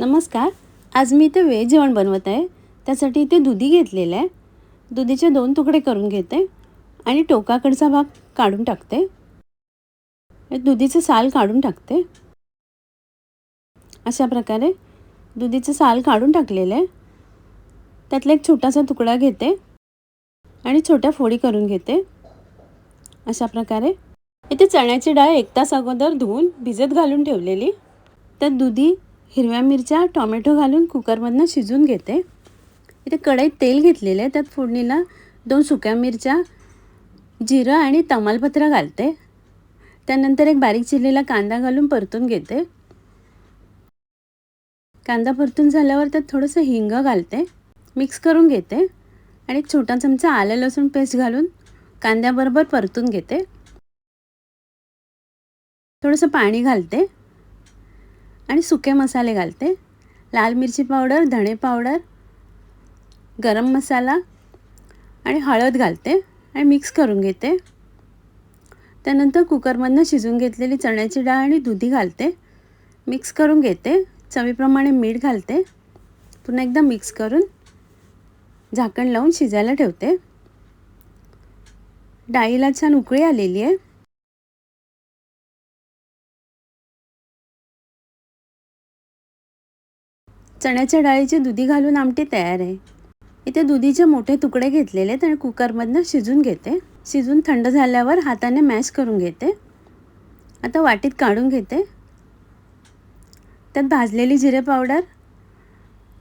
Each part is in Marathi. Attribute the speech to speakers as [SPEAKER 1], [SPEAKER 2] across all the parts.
[SPEAKER 1] नमस्कार. आज मी इथे व्हेज जेवण बनवत आहे. त्यासाठी इथे दुधी घेतलेलं आहे. दुधीचे 2 तुकडे करून घेते आणि टोकाकडचा भाग काढून टाकते. दुधीचं साल काढून टाकते. अशा प्रकारे दुधीचं साल काढून टाकलेलं आहे. त्यातला एक छोटासा तुकडा घेते आणि छोट्या फोडी करून घेते. अशा प्रकारे इथे चण्याची डाळ 1 तास अगोदर धुवून भिजत घालून ठेवलेली. त्यात दुधी, हिरव्या मिरच्या, टोमॅटो घालून कुकरमधनं शिजवून घेते. इथे कढईत तेल घेतलेलं आहे. त्यात फोडणीला 2 सुक्या मिरच्या, जिरं आणि तमालपत्र घालते. त्यानंतर एक बारीक चिरलेला कांदा घालून परतून घेते. कांदा परतून झाल्यावर त्यात थोडंसं हिंग घालते, मिक्स करून घेते आणि एक छोटा चमचा आलं लसूण पेस्ट घालून कांद्याबरोबर परतून घेते. थोडंसं पाणी घालते आणि सुके मसाले घालते. लाल मिरची पावडर, धणे पावडर, गरम मसाला आणि हळद घालते आणि मिक्स करून घेते. त्यानंतर कुकरमधनं शिजवून घेतलेली चण्याची डाळ आणि दुधी घालते, मिक्स करून घेते. चवीप्रमाणे मीठ घालते. पुन्हा एकदा मिक्स करून झाकण लावून शिजायला ठेवते. डाळीला छान उकळी आलेली आहे. चण्याच्या डाळीची दुधी घालून आमटी तयार आहे. इथे दुधीचे मोठे तुकडे घेतलेले आहेत आणि कुकरमधनं शिजून घेते. शिजून थंड झाल्यावर हाताने मॅश करून घेते. आता वाटीत काढून घेते. त्यात भाजलेली जिरे पावडर,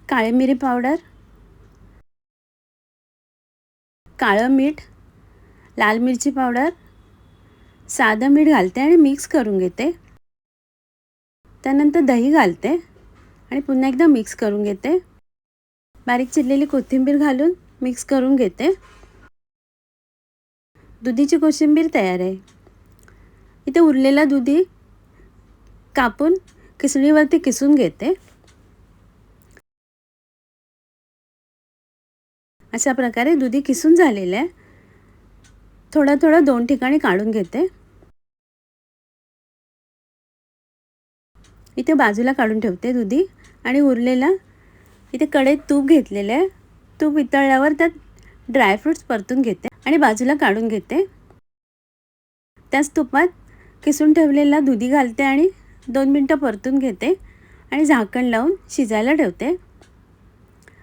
[SPEAKER 1] काळे मिरी पावडर, काळं मीठ, लाल मिरची पावडर, साधं मीठ घालते आणि मिक्स करून घेते. त्यानंतर दही घालते आणि पुन्हा एकदा मिक्स करून घेते. बारीक चिरलेली कोथिंबीर घालून मिक्स करून घेते. दुधीची कोशिंबीर तयार आहे. इथे उरलेला दुधी कापून किसणीवरती किसून घेते. अशा प्रकारे दुधी किसून झालेलं आहे. थोडं थोडं 2 ठिकाणी काढून घेते. इथे बाजूला काढून ठेवते दुधी आणि उरलेला इथे कढईत तूप घेतलेलं आहे. तूप वितळल्यावर त्यात ड्रायफ्रूट्स परतून घेते आणि बाजूला काढून घेते. त्याच तुपात किसून ठेवलेला दुधी घालते आणि 2 मिनटं परतून घेते आणि झाकण लावून शिजायला ठेवते.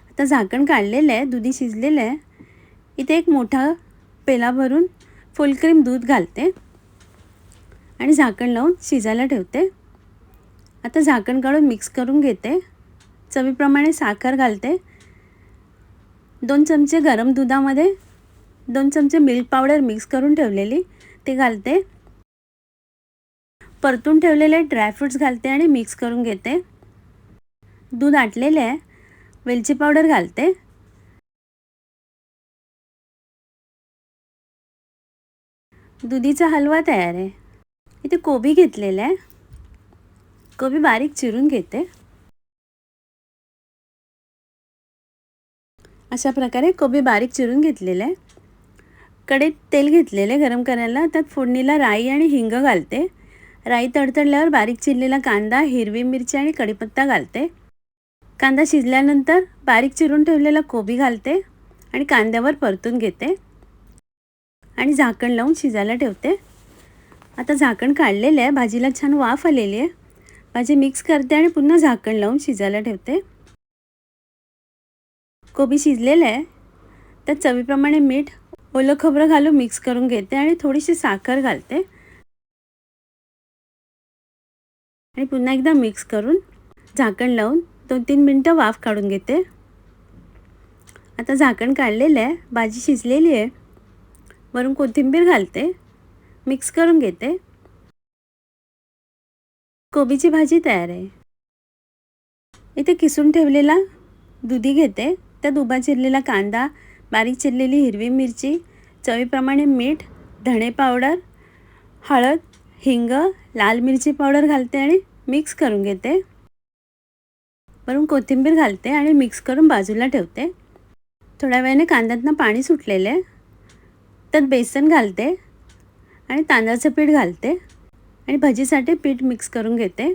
[SPEAKER 1] आता झाकण काढलेलं आहे. दुधी शिजलेलं आहे. इथे एक मोठा पेला भरून फुल क्रीम दूध घालते आणि झाकण लावून शिजायला ठेवते. आता झाकण काढून मिक्स करून घेते. चवीप्रमाणे साखर घालते. 2 चमचे गरम दुधामध्ये 2 चमचे मिल्क पावडर मिक्स करून ठेवलेली ते घालते. परतून ठेवलेले ड्रायफ्रूट्स घालते आणि मिक्स करून घेते. दूध आटलेले आहे. वेलची पावडर घालते. दुधीचा हलवा तयार आहे. इथे कोबी घेतलेला आहे. कोबी बारीक चिरून घेते. अशा प्रकारे कोबी बारीक चिरून घेतलेलं आहे. कढईत तेल घेतलेलं आहे गरम करायला. त्यात फोडणीला राई आणि हिंग घालते. राई तडतडल्यावर बारीक चिरलेला कांदा, हिरवी मिरची आणि कढीपत्ता घालते. कांदा शिजल्यानंतर बारीक चिरून ठेवलेला कोबी घालते आणि कांद्यावर परतून घेते आणि झाकण लावून शिजायला ठेवते. आता झाकण काढलेलं आहे. भाजीला छान वाफ आलेली आहे. भाजी मिक्स करते आणि पुन्हा झाकण लावून शिजायला ठेवते. कोबी शिजलेलं आहे. त्यात चवीप्रमाणे मीठ, ओलं खोबरं घालून मिक्स करून घेते आणि थोडीशी साखर घालते आणि पुन्हा एकदा मिक्स करून झाकण लावून 2-3 मिनटं वाफ काढून घेते. आता झाकण काढलेलं आहे. भाजी शिजलेली आहे. वरून कोथिंबीर घालते, मिक्स करून घेते. कोबीची भाजी तयार आहे. इथे किसून ठेवलेला दुधी घेते. त्यात उभा चिरलेला कांदा, बारीक चिरलेली हिरवी मिरची, चवीप्रमाणे मीठ, धणे पावडर, हळद, हिंग, लाल मिरची पावडर घालते आणि मिक्स करून घेते. वरून कोथिंबीर घालते आणि मिक्स करून बाजूला ठेवते. थोड्या वेळाने कांद्यातनं पाणी सुटलेलं आहे. त्यात बेसन घालते आणि तांदळाचं पीठ घालते आणि भजीसाठी पीठ मिक्स करून घेते.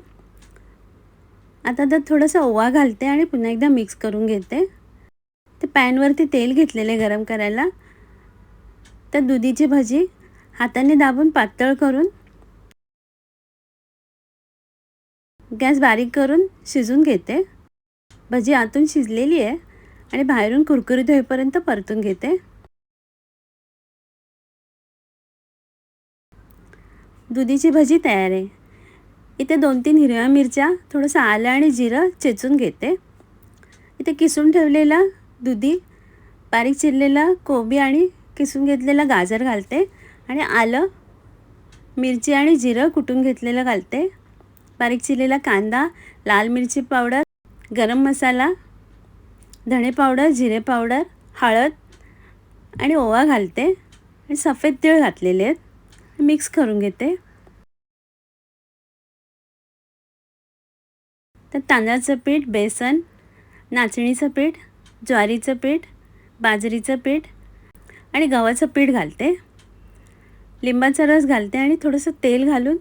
[SPEAKER 1] आता त्यात थोडासा ओवा घालते आणि पुन्हा एकदा मिक्स करून घेते. ते पॅनवरती तेल घेतलेले गरम करायला. तर दुधीची भजी हाताने दाबून पातळ करून गॅस बारीक करून शिजून घेते. भजी आतून शिजलेली आहे आणि बाहेरून कुरकुरीत होईपर्यंत परतून घेते. दुधीची भजी तयार आहे. इथे 2-3 हिरव्या मिरच्या, थोडंसं आलं आणि जिरं चेचून घेते. इथे किसून ठेवलेला दुधी, बारीक चिरलेला कोबी आणि किसून घेतलेला गाजर घालते आणि आलं, मिरची आणि जिरं कुटून घेतलेलं घालते. बारीक चिरलेला कांदा, लाल मिरची पावडर, गरम मसाला, धणे पावडर, जिरे पावडर, हळद आणि ओवा घालते आणि सफेद तीळ घातलेले आहेत. मिक्स करून घेते. तर तांदळाचं पीठ, बेसन, नाचणीचं पीठ, ज्वारीचं पीठ, बाजरीचं पीठ आणि गव्हाचं पीठ घालते. लिंबाचा रस घालते आणि थोडंसं तेल घालून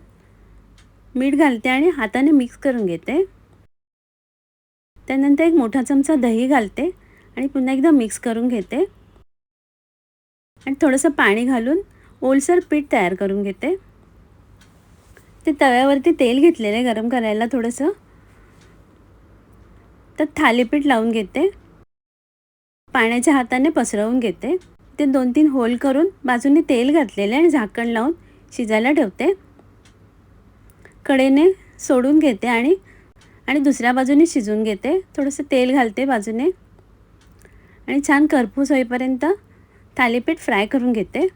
[SPEAKER 1] मीठ घालते आणि हाताने मिक्स करून घेते. त्यानंतर एक मोठा चमचा दही घालते आणि पुन्हा एकदा मिक्स करून घेते आणि थोडंसं पाणी घालून ओलसर पीठ तयार करून घेते. ते तव्यावरती तेल घेतलेले गरम करायला थोडंसं. तर थालीपीठ लावून घेते. पाण्याच्या हाताने पसरवून घेते. ते 2-3 होल करून बाजूने तेल घातलेले आणि झाकण लावून शिजायला ठेवते. कडेने सोडून घेते आणि दुसऱ्या बाजूने शिजवून घेते. थोडंसं तेल घालते बाजूने आणि छान करपूस होईपर्यंत थालीपीठ फ्राय करून घेते.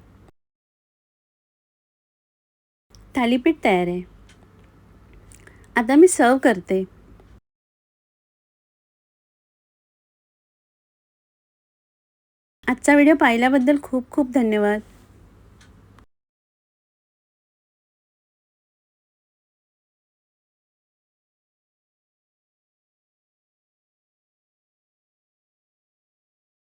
[SPEAKER 1] थालीपीठ तयार आहे. आता मी सर्व करते. आजचा व्हिडिओ पाहिल्याबद्दल खूप खूप धन्यवाद.